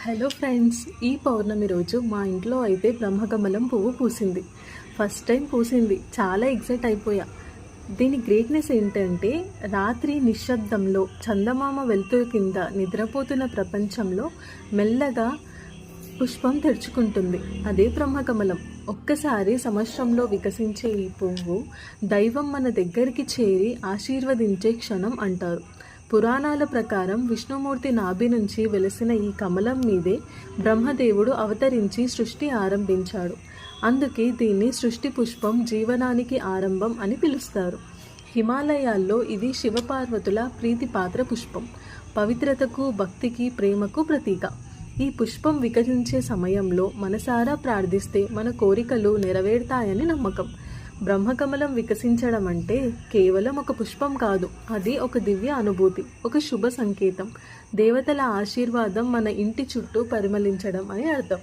Hello friends, ఈ పౌర్ణమి రోజు మా ఇంట్లో అయితే బ్రహ్మకమలం పువ్వు పూసింది. ఫస్ట్ టైం పూసింది. చాలా ఎక్సైట్ అయిపోయా. దీని గ్రేట్నెస్ ఏంటంటే, రాత్రి నిశ్శబ్దంలో చందమామ వెలుతురు కింద నిద్రపోతున్న ప్రపంచంలో మెల్లగా పుష్పం తెరుచుకుంటుంది. అదే బ్రహ్మకమలం. ఒక్కసారి సంవత్సరంలో వికసించే ఈ పువ్వు దైవం మన దగ్గరికి చేరి ఆశీర్వదించే క్షణం అంటారు. పురాణాల ప్రకారం విష్ణుమూర్తి నాభి నుంచి వెలిసిన ఈ కమలం మీదే బ్రహ్మదేవుడు అవతరించి సృష్టి ఆరంభించాడు. అందుకే దీన్ని సృష్టి పుష్పం, జీవనానికి ఆరంభం అని పిలుస్తారు. హిమాలయాల్లో ఇది శివపార్వతుల ప్రీతిపాత్ర పుష్పం. పవిత్రతకు, భక్తికి, ప్రేమకు ప్రతీక. ఈ పుష్పం వికసించే సమయంలో మనసారా ప్రార్థిస్తే మన కోరికలు నెరవేరుతాయని నమ్మకం. బ్రహ్మకమలం వికసించడం అంటే కేవలం ఒక పుష్పం కాదు, అది ఒక దివ్య అనుభూతి, ఒక శుభ సంకేతం. దేవతల ఆశీర్వాదం మన ఇంటి చుట్టూ పరిమళించడం అని అర్థం.